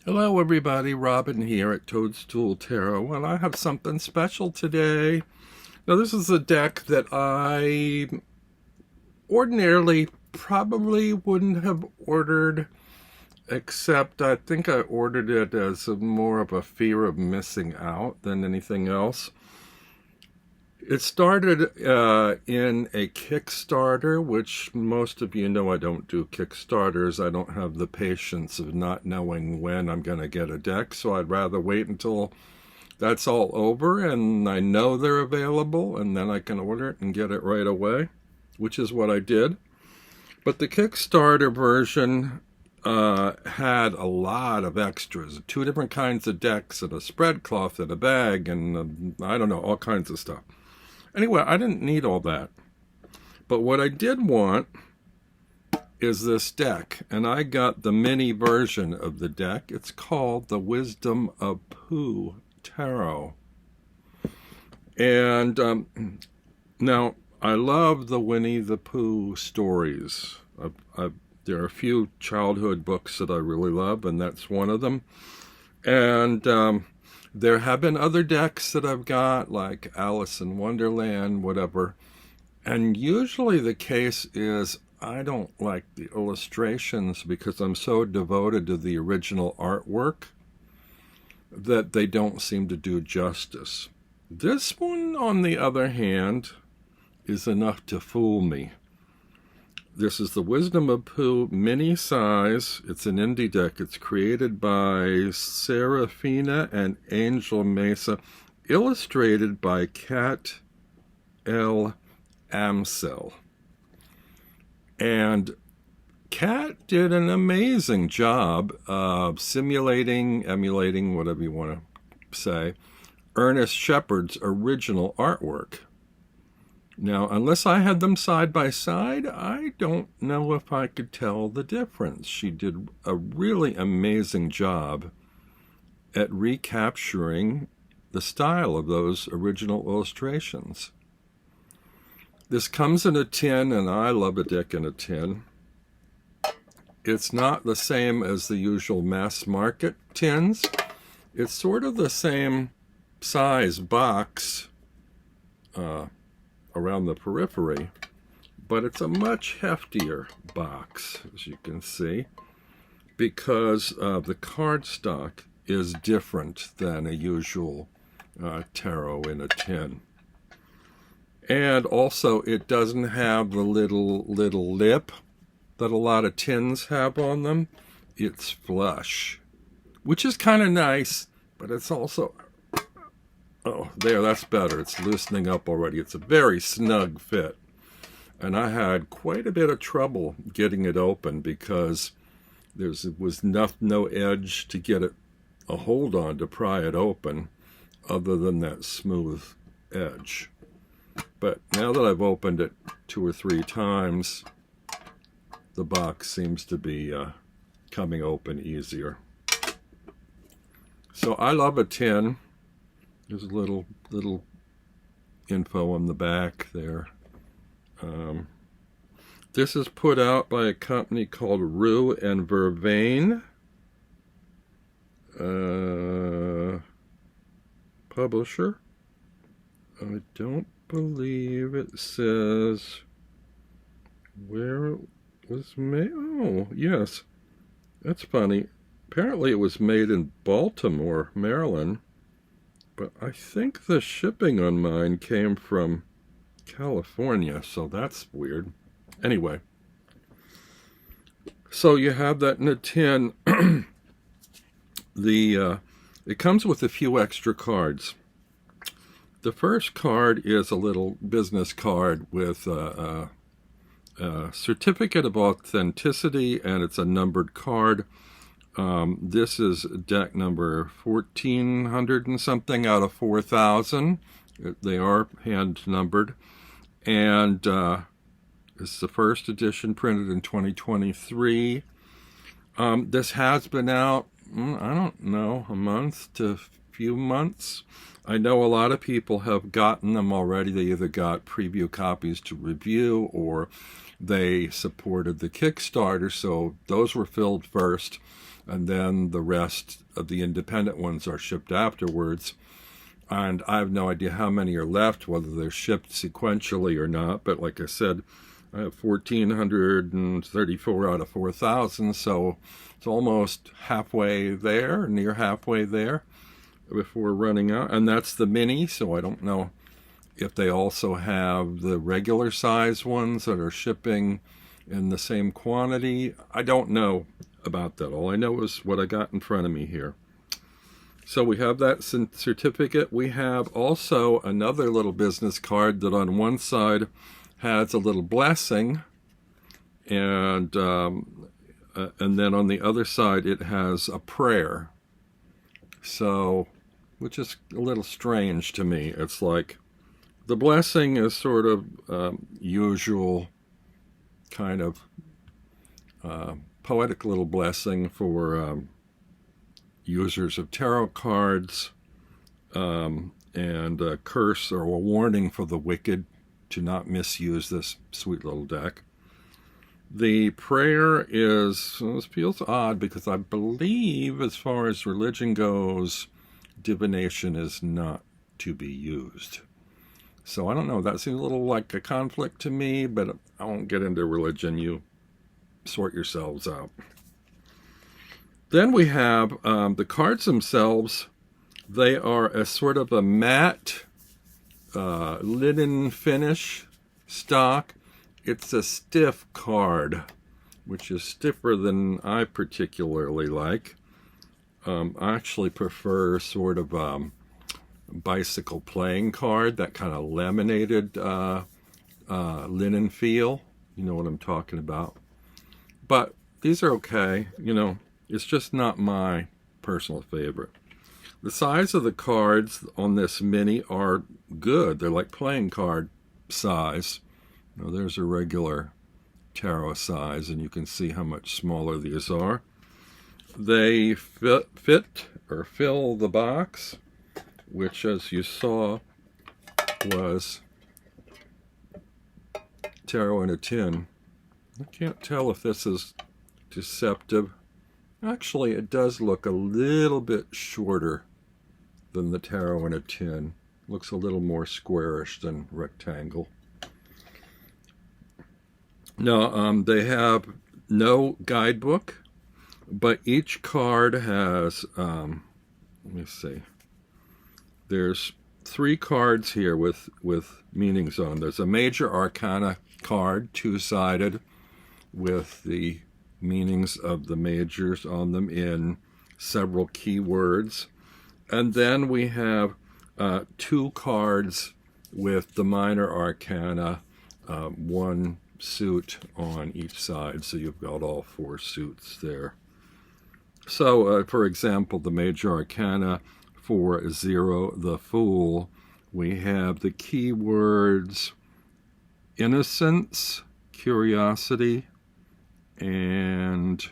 Hello everybody, Robin here at Toadstool Tarot. Well, I have something special today. Now this is a deck that I ordinarily probably wouldn't have ordered, except I think I ordered it as more of a fear of missing out than anything else. It started in a Kickstarter, which most of you know I don't do Kickstarters. I don't have the patience of not knowing when I'm going to get a deck, so I'd rather wait until that's all over and I know they're available, and then I can order it and get it right away, which is what I did. But the Kickstarter version had a lot of extras, 2 different kinds of decks and a spread cloth and a bag and I don't know, all kinds of stuff. Anyway, I didn't need all that. But what I did want is this deck. And I got the mini version of the deck. It's called the Wisdom of Pooh Tarot. And now, I love the Winnie the Pooh stories. There are a few childhood books that I really love, and that's one of them. And there have been other decks that I've got, like Alice in Wonderland, whatever. And usually the case is I don't like the illustrations because I'm so devoted to the original artwork that they don't seem to do justice. This one, on the other hand, is enough to fool me. This is the Wisdom of Pooh mini size. It's an indie deck. It's created by Serafina and Angel Mesa, illustrated by Kat L. Amsel. And Kat did an amazing job of emulating, whatever you want to say, Ernest Shepard's original artwork. Now, unless I had them side by side, I don't know if I could tell the difference. She did a really amazing job at recapturing the style of those original illustrations. This comes in a tin, and I love a deck in a tin. It's not the same as the usual mass market tins. It's sort of the same size box, around the periphery, but it's a much heftier box, as you can see, because the cardstock is different than a usual tarot in a tin. And also it doesn't have the little lip that a lot of tins have on them. It's flush, which is kind of nice, but it's also, oh, there, that's better. It's loosening up already. It's a very snug fit. And I had quite a bit of trouble getting it open because there was no edge to get it a hold on to pry it open other than that smooth edge. But now that I've opened it 2 or 3 times, the box seems to be coming open easier. So I love a tin. There's a little info on the back there. This is put out by a company called Rue Vervain. Publisher. I don't believe it says where it was made. Oh, yes. That's funny. Apparently it was made in Baltimore, Maryland. But I think the shipping on mine came from California, so that's weird. Anyway, so you have that in a tin. It comes with a few extra cards. The first card is a little business card with a certificate of authenticity, and it's a numbered card. This is deck number 1400 and something out of 4,000. They are hand numbered. And it's the first edition, printed in 2023. This has been out, I don't know, a month to a few months. I know a lot of people have gotten them already. They either got preview copies to review or they supported the Kickstarter, so those were filled first. and then the rest of the independent ones are shipped afterwards. And I have no idea how many are left, whether they're shipped sequentially or not. But like I said, I have 1,434 out of 4,000, so it's almost halfway there, near halfway there, before running out. And that's the mini, so I don't know if they also have the regular size ones that are shipping in the same quantity. I don't know about that. All I know is what I got in front of me here. So we have that certificate. We have also another little business card that on one side has a little blessing, and then on the other side it has a prayer. So, which is a little strange to me. It's like the blessing is sort of usual kind of poetic little blessing for users of tarot cards, and a curse or a warning for the wicked to not misuse this sweet little deck. The prayer this feels odd because I believe as far as religion goes, divination is not to be used. So I don't know, that seems a little like a conflict to me, but I won't get into religion. You sort yourselves out. Then we have the cards themselves. They are a sort of a matte linen finish stock. It's a stiff card, which is stiffer than I particularly like. I actually prefer sort of bicycle playing card, that kind of laminated linen feel. You know what I'm talking about. But these are okay, you know. It's just not my personal favorite. The size of the cards on this mini are good. They're like playing card size. Now, there's a regular tarot size, and you can see how much smaller these are. They fit or fill the box, which, as you saw, was tarot in a tin. I can't tell if this is deceptive. Actually, it does look a little bit shorter than the tarot in a tin. Looks a little more squarish than rectangle. Now, they have no guidebook, but each card has, let me see, there's 3 cards here with meanings on them. There's a major arcana card, 2-sided, with the meanings of the majors on them in several keywords. And then we have 2 cards with the minor arcana, 1 suit on each side, so you've got all 4 suits there. So, for example, the major arcana for 0, the Fool, we have the keywords innocence, curiosity, and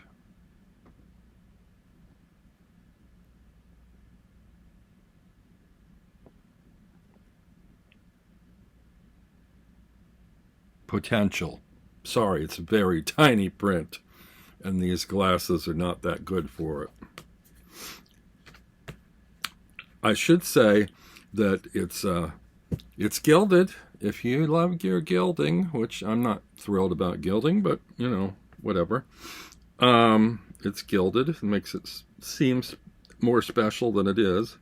potential. Sorry, it's very tiny print, and these glasses are not that good for it. I should say that it's gilded. If you love your gilding, which I'm not thrilled about gilding, but you know, whatever. It's gilded. It makes it seems more special than it is.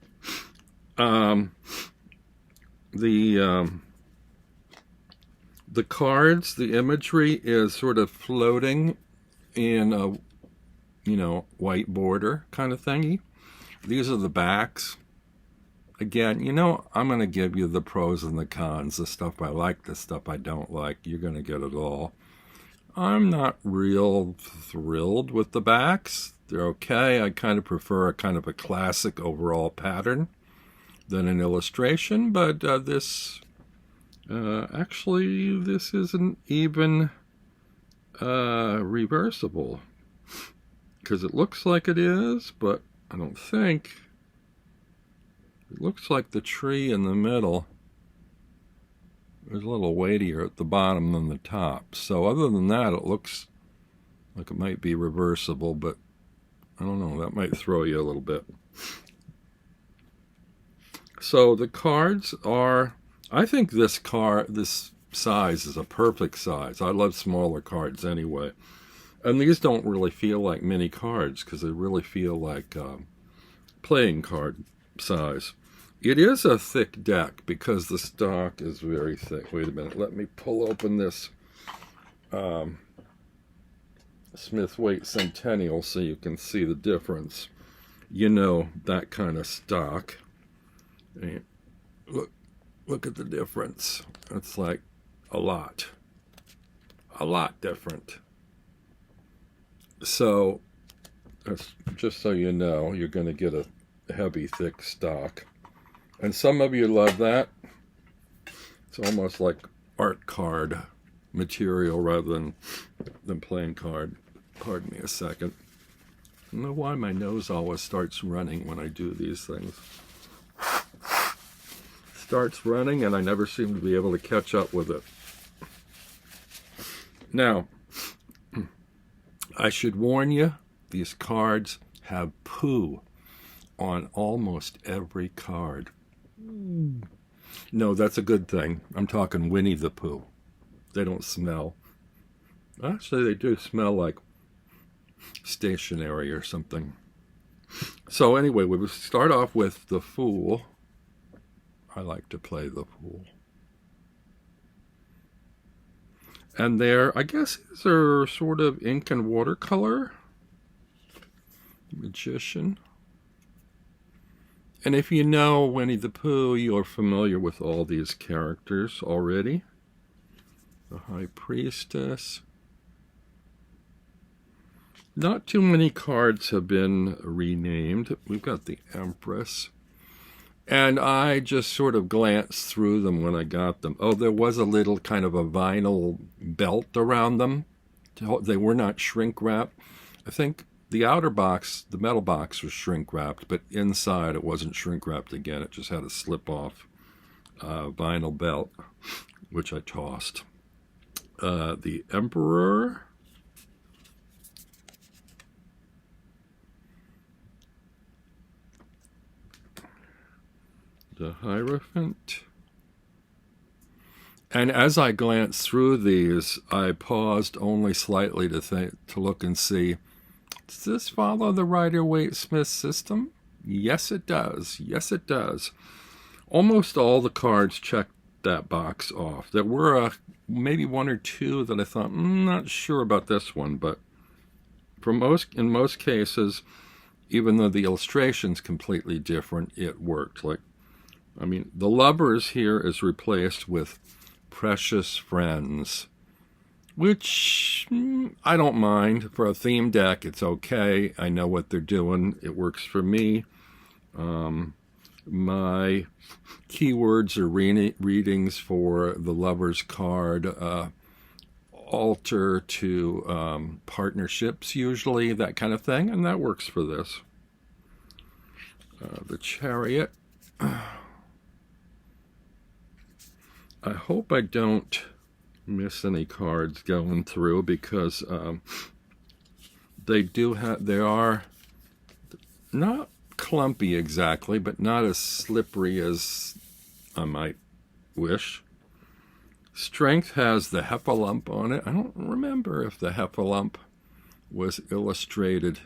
The cards, the imagery is sort of floating in a, you know, white border kind of thingy. These are the backs. Again, you know, I'm going to give you the pros and the cons, the stuff I like, the stuff I don't like. You're going to get it all. I'm not real thrilled with the backs. They're okay. I kind of prefer a kind of a classic overall pattern than an illustration, but actually, this isn't even reversible, because it looks like it is, but I don't think. It looks like the tree in the middle is a little weightier at the bottom than the top. So other than that, it looks like it might be reversible, but I don't know, that might throw you a little bit. So the cards are, I think this size is a perfect size. I love smaller cards anyway. And these don't really feel like mini cards because they really feel like playing card size. It is a thick deck because the stock is very thick. Wait a minute, let me pull open this Smith-Waite Centennial so you can see the difference. You know, that kind of stock. And look at the difference. It's like a lot different. So, just so you know, you're going to get a heavy, thick stock. And some of you love that. It's almost like art card material rather than playing card. Pardon me a second. I don't know why my nose always starts running when I do these things. Starts running and I never seem to be able to catch up with it. Now, I should warn you, these cards have poo on almost every card. No, that's a good thing. I'm talking Winnie the Pooh. They don't smell. Actually, they do smell like stationery or something. So anyway, we will start off with the Fool. I like to play the Fool. And there, I guess these are sort of ink and watercolor. Magician. And if you know Winnie the Pooh, you're familiar with all these characters already. The High Priestess. Not too many cards have been renamed. We've got the Empress. And I just sort of glanced through them when I got them. Oh, there was a little kind of a vinyl belt around them. They were not shrink wrapped. I think the outer box, the metal box, was shrink wrapped, but inside it wasn't shrink wrapped again. It just had a slip off vinyl belt, which I tossed. The Emperor. The Hierophant. And as I glanced through these, I paused only slightly to look and see, does this follow the Rider-Waite-Smith system? Yes, it does. Yes, it does. Almost all the cards checked that box off. There were maybe one or two that I thought, not sure about this one, but in most cases, even though the illustration's completely different, it worked. Like, I mean, the Lovers here is replaced with Precious Friends, which I don't mind. For a theme deck, it's okay. I know what they're doing. It works for me. My keywords or readings for the Lovers card alter to partnerships, usually, that kind of thing, and that works for this. The Chariot. I hope I don't miss any cards going through because they are not clumpy exactly, but not as slippery as I might wish. Strength has the heffalump on it. I don't remember if the heffalump was illustrated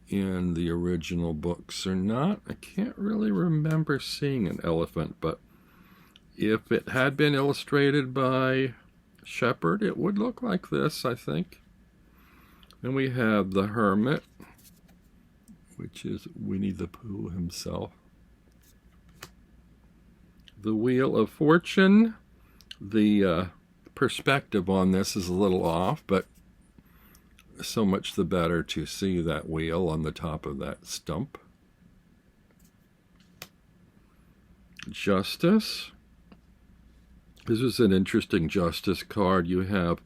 in the original books or not. I can't really remember seeing an elephant, but if it had been illustrated by Shepard, it would look like this, I think. Then we have the Hermit, which is Winnie the Pooh himself. The Wheel of Fortune. The perspective on this is a little off, but so much the better to see that wheel on the top of that stump. Justice. This is an interesting Justice card. You have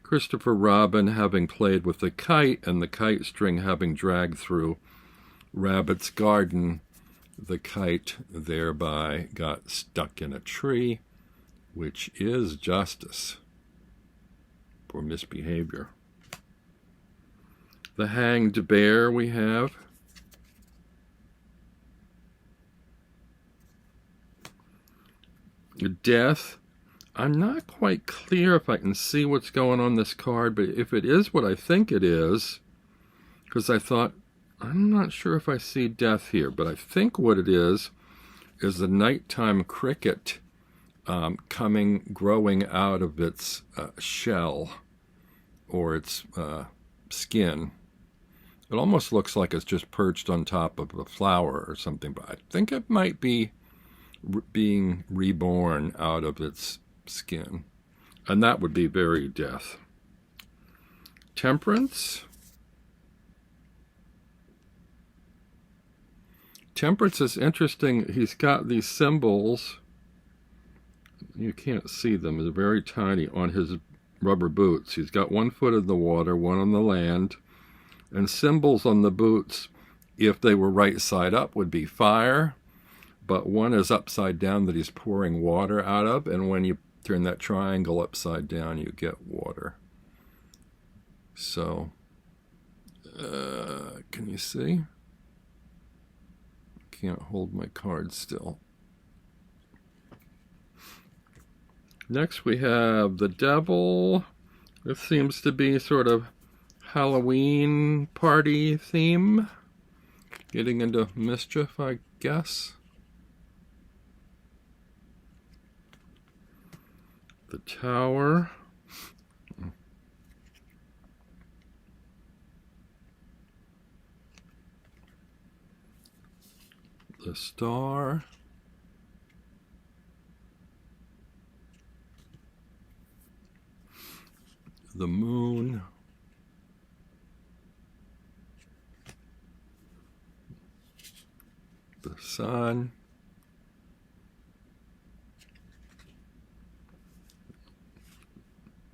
Christopher Robin having played with the kite and the kite string having dragged through Rabbit's garden. The kite thereby got stuck in a tree, which is justice for misbehavior. The Hanged Bear we have. Death. I'm not quite clear if I can see what's going on this card, but if it is what I think it is, because I thought, I'm not sure if I see death here, but I think what it is the nighttime cricket growing out of its shell or its skin. It almost looks like it's just perched on top of a flower or something, but I think it might be being reborn out of its skin. And that would be very death. Temperance. Temperance is interesting. He's got these symbols. You can't see them. They're very tiny on his rubber boots. He's got 1 foot in the water, 1 on the land. And symbols on the boots, if they were right side up, would be fire. But one is upside down that he's pouring water out of. And when you turn that triangle upside down, you get water. So, can you see? Can't hold my card still. Next we have the Devil. This seems to be sort of Halloween party theme. Getting into mischief, I guess. The Tower. The Star. The Moon. The Sun.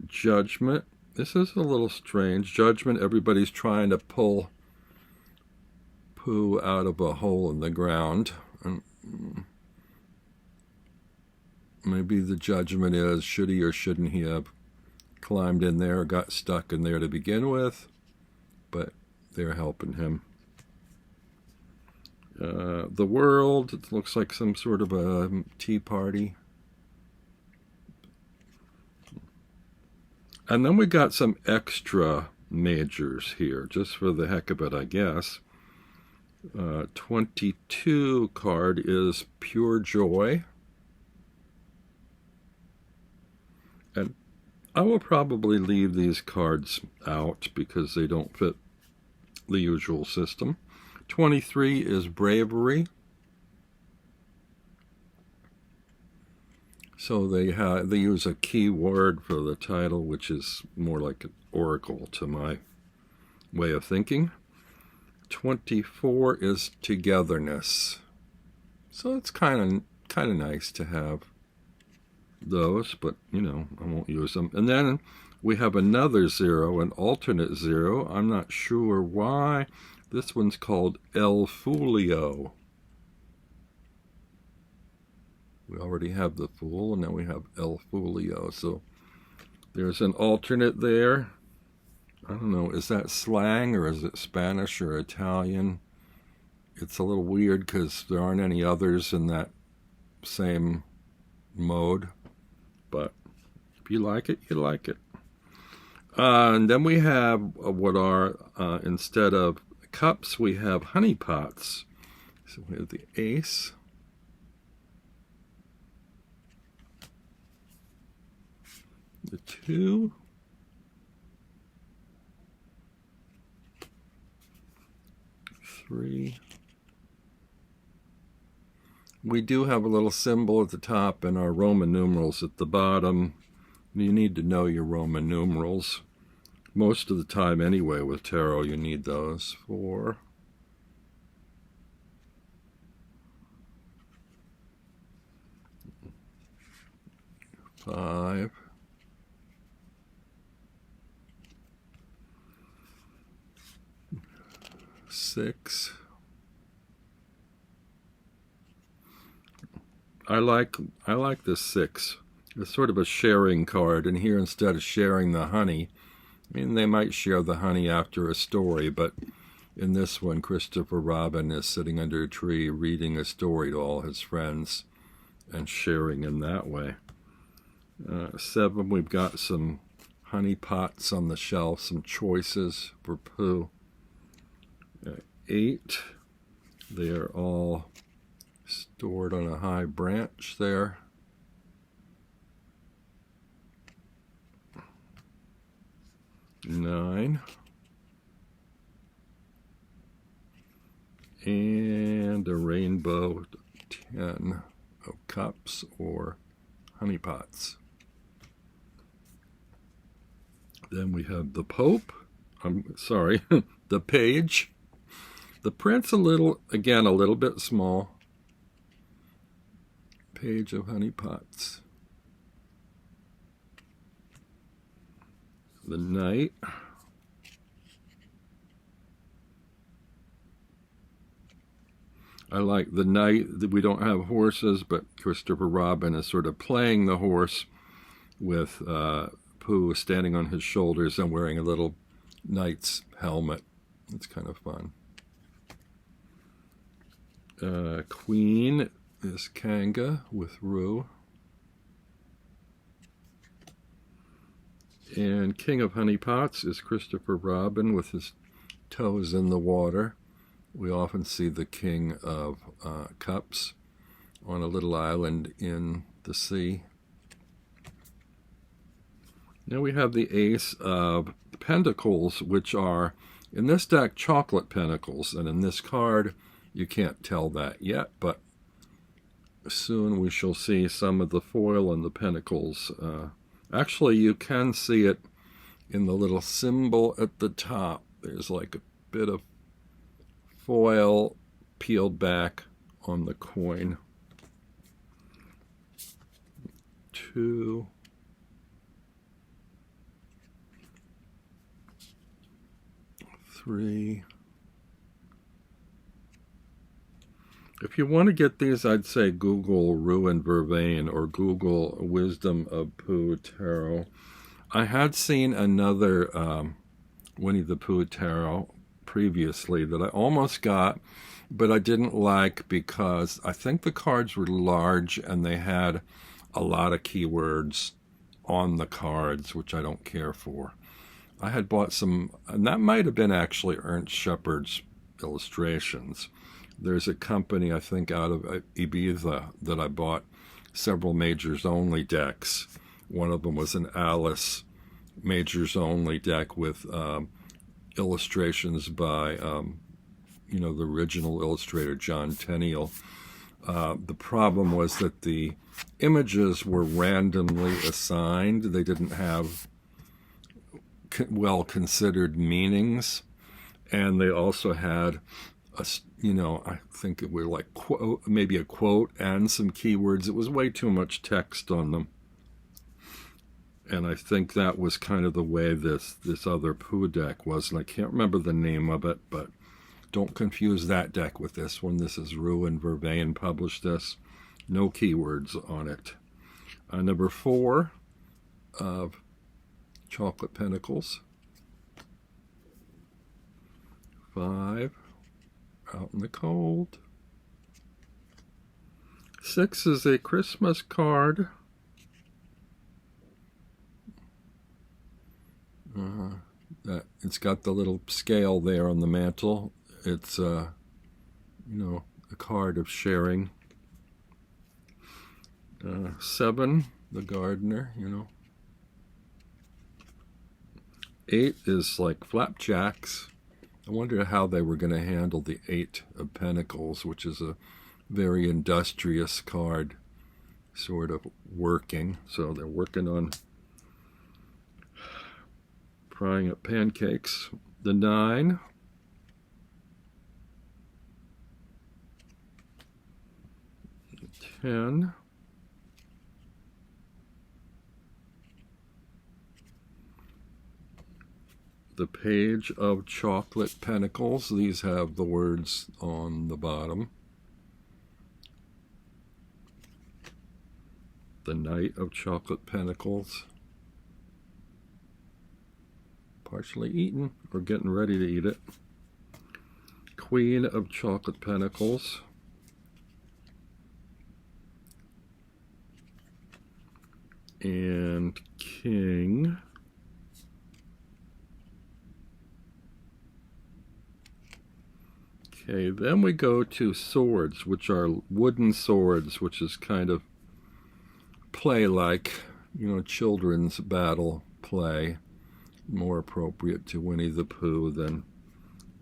Judgment. This is a little strange. Judgment, everybody's trying to pull Pooh out of a hole in the ground. And maybe the judgment is, should he or shouldn't he have climbed in there or got stuck in there to begin with? But they're helping him. The World, it looks like some sort of a tea party. And then we got some extra majors here, just for the heck of it, I guess. 22 card is Pure Joy. And I will probably leave these cards out because they don't fit the usual system. 23 is Bravery. So they use a key word for the title, which is more like an oracle to my way of thinking. 24 is Togetherness. So it's kind of nice to have those, but you know, I won't use them. And then we have another 0, an alternate 0. I'm not sure why. This one's called El Foolio. We already have the Fool, and now we have El Foolio. So there's an alternate there. I don't know, is that slang or is it Spanish or Italian? It's a little weird because there aren't any others in that same mode. But if you like it, you like it. And then we have what are, instead of cups, we have honey pots. So we have the Ace. The 2. Three. We do have a little symbol at the top and our Roman numerals at the bottom. You need to know your Roman numerals. Most of the time anyway with tarot you need those. 4. 5. 6. I like this 6. It's sort of a sharing card, and here instead of sharing the honey, I mean, they might share the honey after a story, but in this one, Christopher Robin is sitting under a tree reading a story to all his friends and sharing in that way. 7, we've got some honey pots on the shelf, some choices for Pooh. 8, they're all stored on a high branch there. 9, and a rainbow 10 of cups or honey pots. Then we have the Pope, the Page. The print's a little bit small. Page of honey pots. The Knight. I like the Knight. We don't have horses, but Christopher Robin is sort of playing the horse with Pooh standing on his shoulders and wearing a little knight's helmet. It's kind of fun. Queen is Kanga with Rue. And King of Honey Pots is Christopher Robin with his toes in the water. We often see the King of Cups on a little island in the sea. Now we have the Ace of Pentacles, which are, in this deck, chocolate pentacles. And in this card, you can't tell that yet, but soon we shall see some of the foil and the pentacles. Actually, you can see it in the little symbol at the top. There's like a bit of foil peeled back on the coin. 2, 3. If you want to get these, I'd say Google Rue Vervain or Google Wisdom of Pooh Tarot. I had seen another Winnie the Pooh Tarot previously that I almost got, but I didn't like because I think the cards were large and they had a lot of keywords on the cards, which I don't care for. I had bought some, and that might have been actually Ernst Shepard's illustrations. There's a company, I think, out of Ibiza that I bought several Majors Only decks. One of them was an Alice Majors Only deck with illustrations by, the original illustrator, John Tenniel. The problem was that the images were randomly assigned. They didn't have well-considered meanings, and they also had I think it were like maybe a quote and some keywords. It was way too much text on them, and I think that was kind of the way this other Pooh deck was, and I can't remember the name of it, but don't confuse that deck with this one. This is Rue Vervain published this. No keywords on it. Number 4 of Chocolate Pentacles. 5, out in the cold. 6 is a Christmas card. That it's got the little scale there on the mantle. It's a card of sharing. 7, the gardener. 8 is like flapjacks. I wonder how they were going to handle the 8 of Pentacles, which is a very industrious card, sort of working. So they're working on frying up pancakes. The 9. The 10. The Page of Chocolate Pentacles. These have the words on the bottom. The Knight of Chocolate Pentacles. partially eaten or getting ready to eat it. Queen of Chocolate Pentacles. And King. Okay, then we go to swords, which are wooden swords, which is kind of play-like, you know, children's battle play. More appropriate to Winnie the Pooh than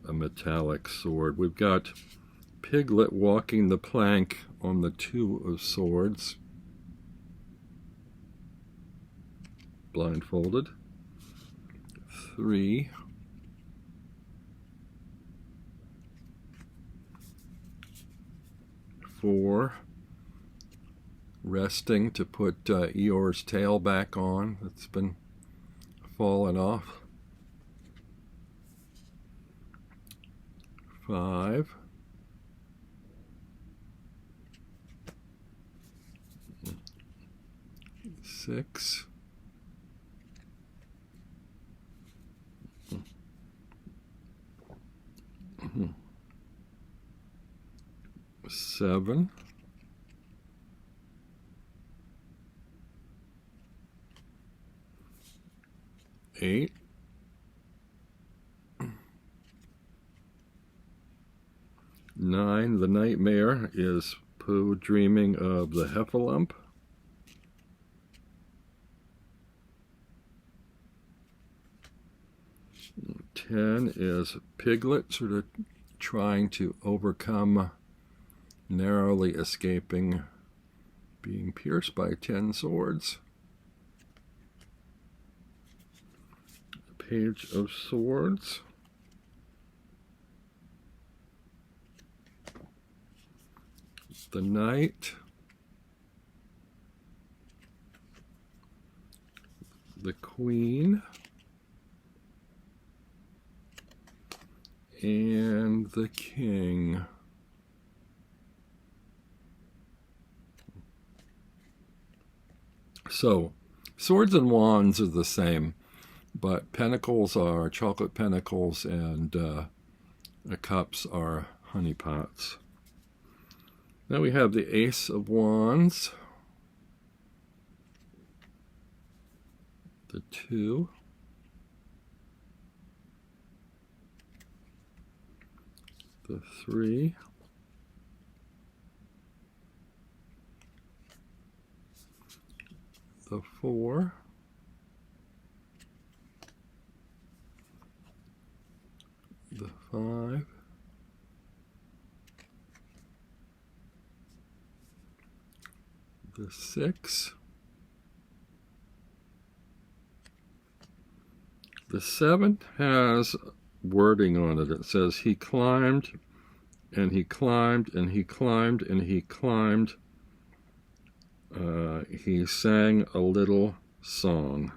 a metallic sword. We've got Piglet walking the plank on the Two of Swords. Blindfolded. 3. 4. Resting to put Eeyore's tail back on. It's been falling off. 5. 6. 7. 8. 9. The nightmare is Pooh dreaming of the heffalump. 10 is Piglet sort of trying to overcome, narrowly escaping being pierced by 10 swords. Page of Swords. The Knight. The Queen. And the King. So, swords and wands are the same, but pentacles are chocolate pentacles and the cups are honey pots. Now we have the Ace of Wands, the 2, the 3, the 4, the 5, the 6, the 7 has wording on it. It says he climbed and he climbed and he climbed and he climbed. He sang a little song.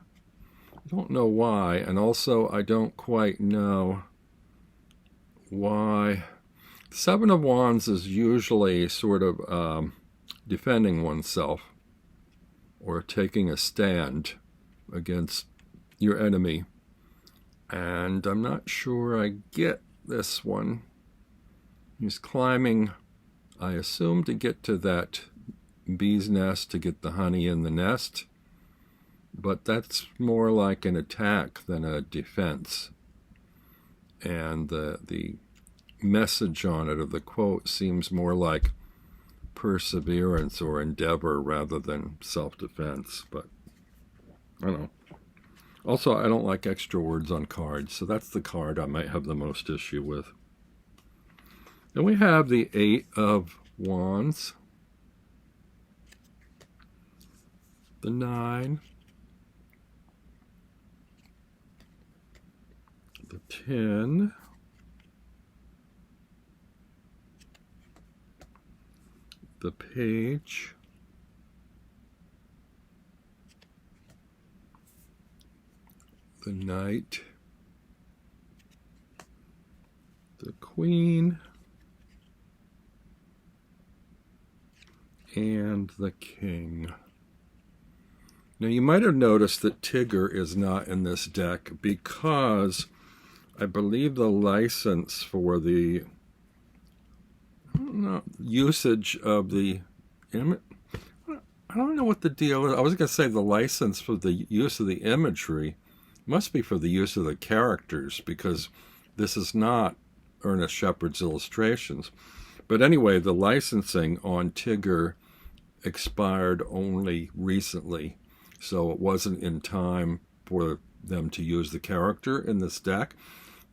I don't know why, and also I don't quite know why. 7 of Wands is usually sort of defending oneself or taking a stand against your enemy. And I'm not sure I get this one. He's climbing, I assume, to get to that bee's nest, to get the honey in the nest. But that's more like an attack than a defense. And the message on it, of the quote, seems more like perseverance or endeavor rather than self-defense. But I don't know. Also, I don't like extra words on cards, so that's the card I might have the most issue with. Then we have the 8 of Wands, the 9, the 10, the Page, the Knight, the Queen, and the King. Now, you might have noticed that Tigger is not in this deck because I believe the license for the usage of the image, I don't know what the deal is. I was going to say the license for the use of the imagery must be for the use of the characters, because this is not Ernest Shepard's illustrations. But anyway, the licensing on Tigger expired only recently, so it wasn't in time for them to use the character in this deck.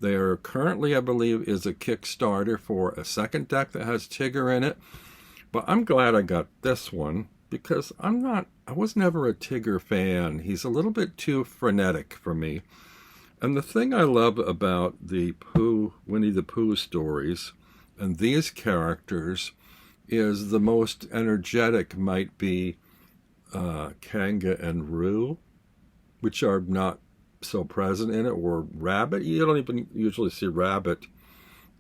There currently, I believe, is a Kickstarter for a second deck that has Tigger in it. But I'm glad I got this one, because I was never a Tigger fan. He's a little bit too frenetic for me. And the thing I love about the Winnie the Pooh stories and these characters is the most energetic might be Kanga and Rue, which are not so present in it, or Rabbit. You don't even usually see Rabbit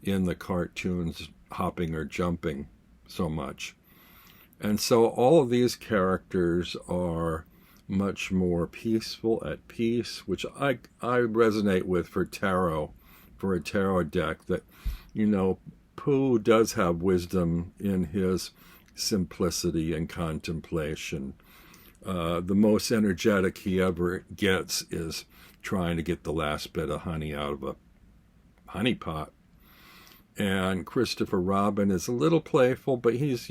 in the cartoons hopping or jumping so much. And so all of these characters are much more peaceful, at peace, which I resonate with for tarot, for a tarot deck, that, you know, Pooh does have wisdom in his simplicity and contemplation. The most energetic he ever gets is trying to get the last bit of honey out of a honey pot. And Christopher Robin is a little playful, but he's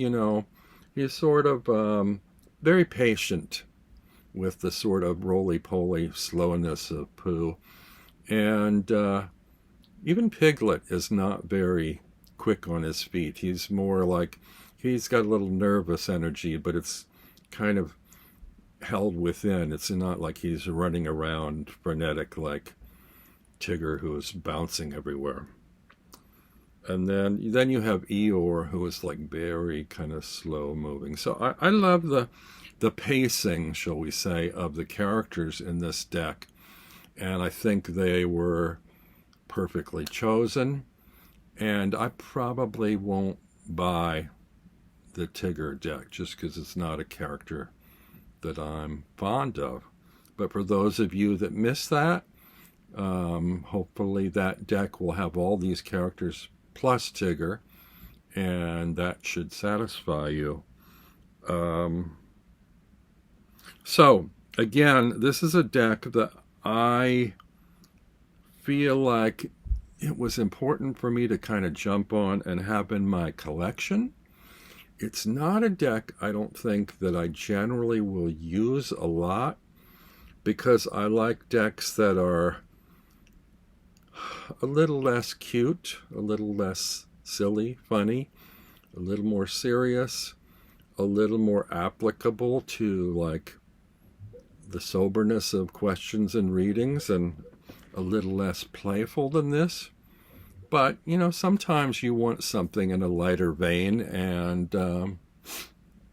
sort of very patient with the sort of roly-poly slowness of Pooh. And even Piglet is not very quick on his feet. He's more like, he's got a little nervous energy, but it's kind of held within. It's not like he's running around frenetic like Tigger, who is bouncing everywhere. And then you have Eeyore, who is like very kind of slow moving. So I love the pacing, shall we say, of the characters in this deck. And I think they were perfectly chosen. And I probably won't buy the Tigger deck just because it's not a character that I'm fond of. But for those of you that miss that, hopefully that deck will have all these characters plus Tigger, and that should satisfy you. So again, this is a deck that I feel like it was important for me to kind of jump on and have in my collection. It's not a deck, I don't think, that I generally will use a lot, because I like decks that are a little less cute, a little less silly, funny, a little more serious, a little more applicable to like the soberness of questions and readings, and a little less playful than this. But, you know, sometimes you want something in a lighter vein and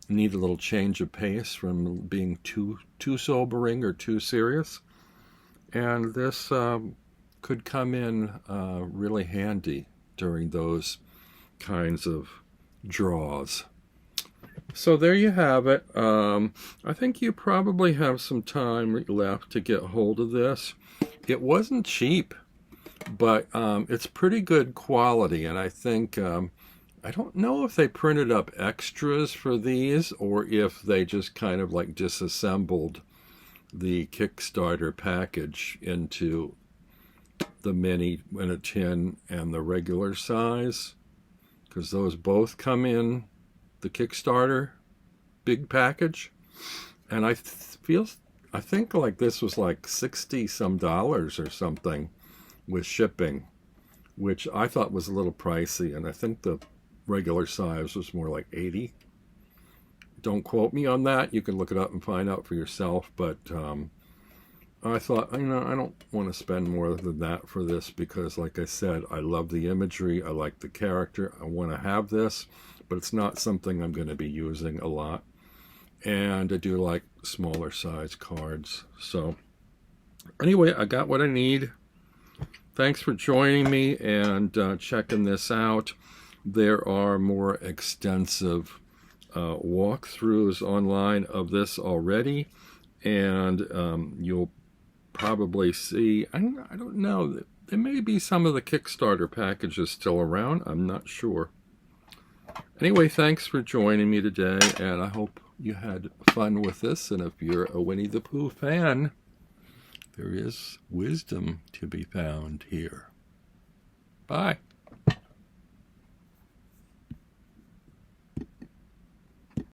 need a little change of pace from being too sobering or too serious. And this could come in really handy during those kinds of draws. So there you have it. I think you probably have some time left to get hold of this. It wasn't cheap, but it's pretty good quality, and I think I don't know if they printed up extras for these or if they just kind of like disassembled the Kickstarter package into the mini in a tin and the regular size, because those both come in the Kickstarter big package. And I think like this was like $60 some or something with shipping, which I thought was a little pricey, and I think the regular size was more like 80. Don't quote me on that. You can look it up and find out for yourself, but I thought, you know, I don't want to spend more than that for this, because like I said, I love the imagery, I like the character, I want to have this, but it's not something I'm going to be using a lot. And I do like smaller size cards. So anyway, I got what I need. Thanks for joining me and checking this out. There are more extensive walkthroughs online of this already, And you'll probably see, I don't know, there may be some of the Kickstarter packages still around. I'm not sure. Anyway, thanks for joining me today, and I hope you had fun with this. And if you're a Winnie the Pooh fan, there is wisdom to be found here. Bye.